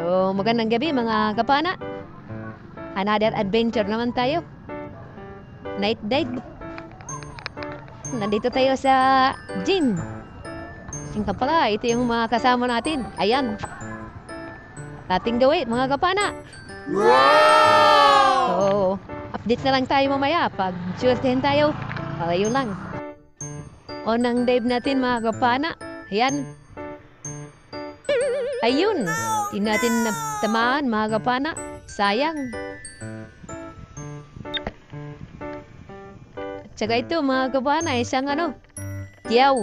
So, magandang gabi mga kapana. Another adventure naman tayo. Night dive. Nandito tayo sa gym. Singka pala, ito yung mga kasama natin. Ayan. Ating gawin mga kapana. Wow! So, update na lang tayo mamaya. Pag suwertehin tayo, ayun lang. Unang dive natin mga kapana. Ayan. Ayun. Di natin tamaan mga kapana. Sayang. Tsaka ito mga kapana, isang tiyaw.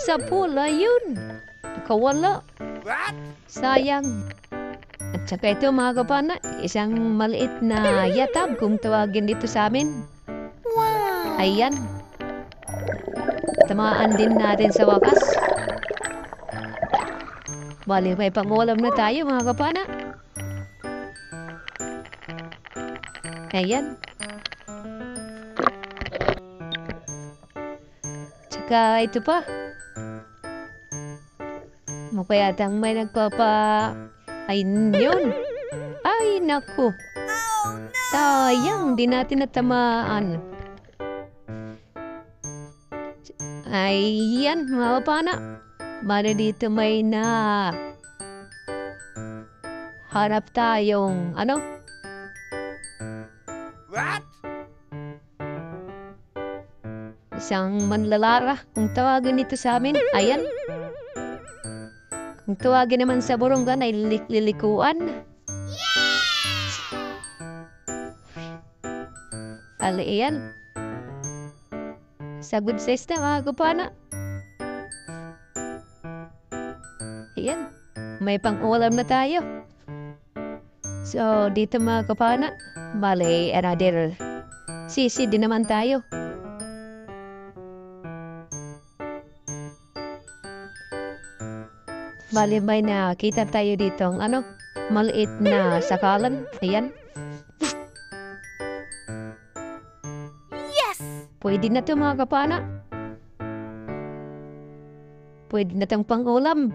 Sa pool, ayun. Nakawala. What? Sayang. At saka ito mga kapana, isang maliit na yatab kung tawagin dito sa amin. Wow! Ayan. Tamaan din natin sa wakas. Bali, may pangulam na tayo mga kapana. Ayan. Tsaka ito pa. Mukha yatang may Ay, yun. Ay, naku. Sayang, di natin natamaan. Ayan, mga kapana. Mara dito may harap tayong What? isang manlalara kung tawagin nito sa amin. Ayan. Kung tawagin naman sa Burungan ay lilikuan. Ali, ayan. Sa good size na mga kapana. Ayan. May pang-ulam na tayo. So, dito mga kapana, bali, another sisi din naman tayo. Bali, may nakita tayo dito maliit na sakalan. Ayan. Yes! Pwede na to mga kapana. Pwede na tong pang-ulam.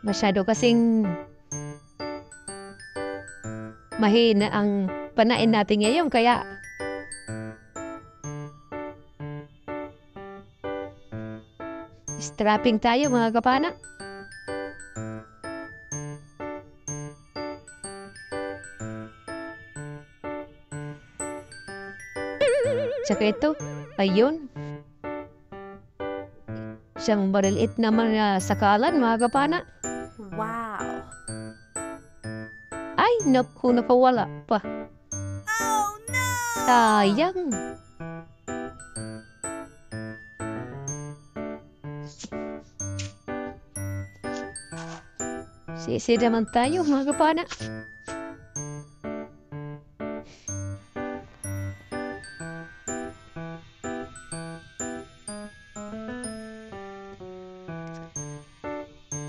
Masyado kasing mahina ang panain natin ngayon, kaya strapping tayo mga kapana. Tsaka ito, ayun. Isang maliliit naman na sakalan mga kapana. Wow! Ay, naku, nakawala pa. Oh no! Sayang. Sisi naman tayo mga kapana.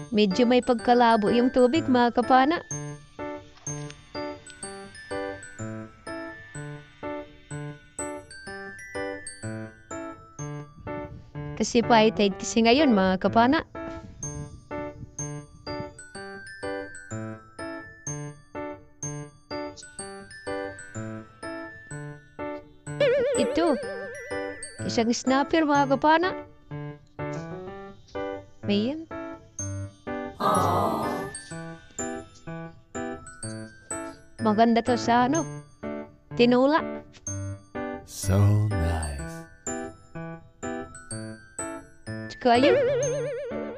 Medyo may pagkalabo yung tubig mga kapana. Kasi high tide kasi ngayon mga kapana. Ito, isang snapper mga kapana. Ayan. Maganda to sa tinula. So nice. Tsaka ayun,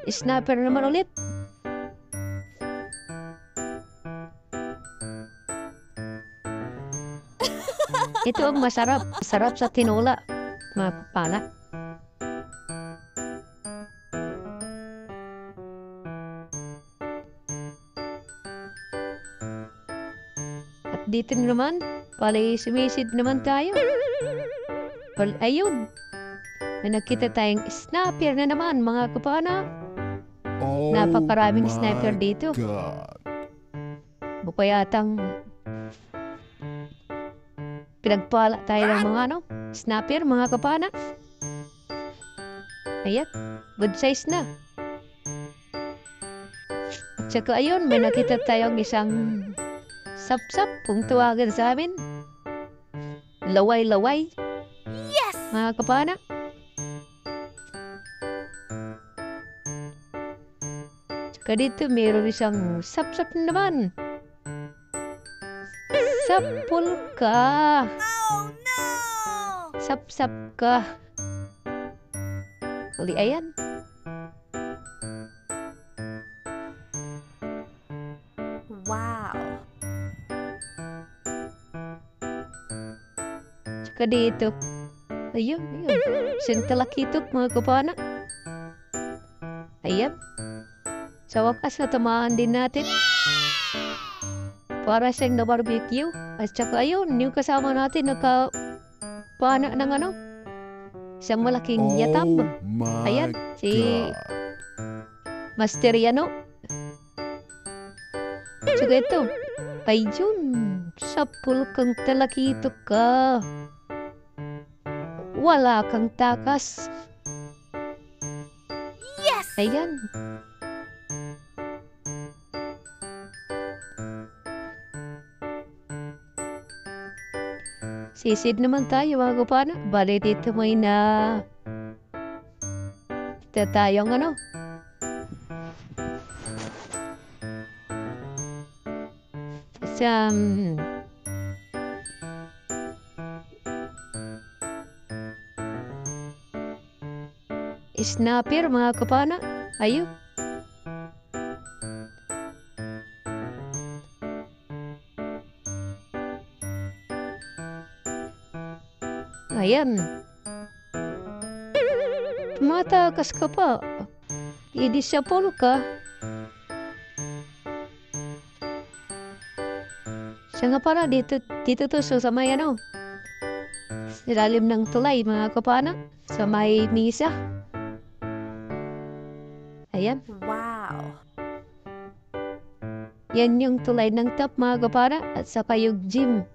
snapper naman ulit. Ito ang masarap. Sarap sa tinula, mga kapana. At dito naman, pala sumisid naman tayo. Ayun. May nakita tayong snapper na naman, mga kapana. Oh Napakaraming my sniper dito. God. Buka yatang pinagpala tayo ng mga snapper, mga kapana. Ayan, good size na. At saka ayun, may nakita tayong isang sapsap kung tawagan sa amin. Laway-laway. Yes! Mga kapana. Saka dito, mayroon isang sapsap naman. Sapul ka. Oh no! Sapsap ka. Uli, ayan. Wow! Saka dito. Ayun, ayun. Isang talakitok, mga kapana. Ayan. Sa wakas, natamaan din natin. Para siyang na-barbecue. At saka ayun, yung kasama natin, nakapana ng isang malaking yatab. my Ayan, si God. Master Yano. Saka ito, ayun, sapul kang talakitok ka. Wala kang takas. Yes! Ayan. Sisid naman tayo, mga kapana. Bali dito may dito tayong isang snapper, mga kapana. Ayun. Ayan. Tumatakas ka pa. Idisapol ka. Siya nga pala, dito to sa may sa ilalim ng tulay, mga kapana. Sa may misa. Ayan. Wow! Yan yung tulay ng top, mga kapana. At saka yung gym.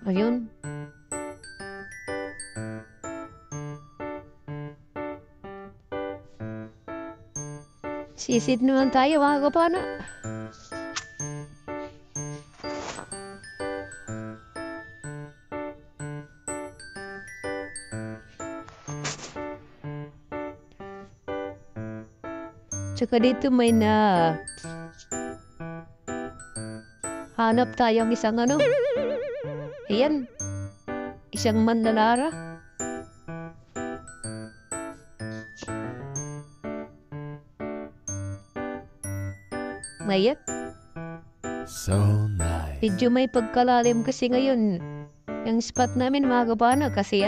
Ayun. Sisid naman tayo, mga kapana. Tsaka dito may hanap tayong isang ayan, isang manlalara. Mayat. So nice. Medyo may pagkalalim kasi ngayon yung spot namin, mga kapana, kasi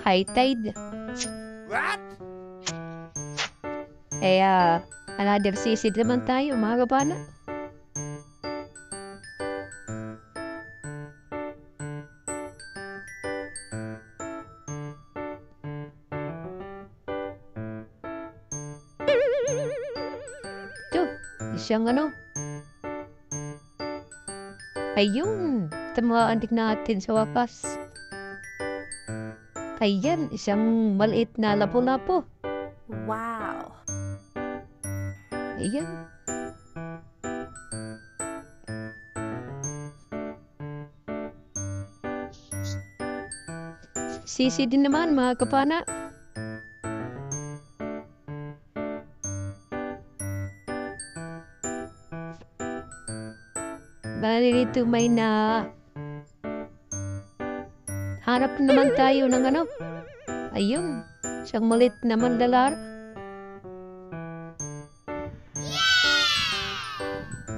high tide. What? Kaya another sisid naman tayo, mga kapana. Ito, isang ayun, tamaan din natin sa wakas. Ayan, isang maliit na lapu-lapu. Wow! Ayan. Sisi din naman, mga kapana. Bali dito may hanap naman tayo ng ayun, siyang malit na manlalar.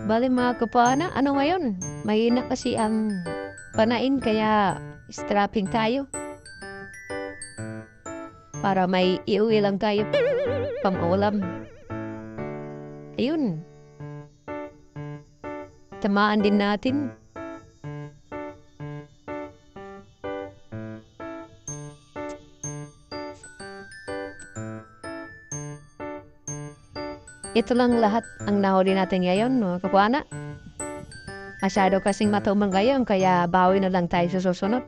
Bali, mga kapana, ngayon? Mahina kasi ang panain, kaya strapping tayo. Para may iuwi lang tayo pang-ulam. Ayun. Tamaan din natin. Ito lang lahat ang nahuli natin ngayon, mga kapuana. Masyado kasing matumal ngayon, kaya bawi na lang tayo sa susunod.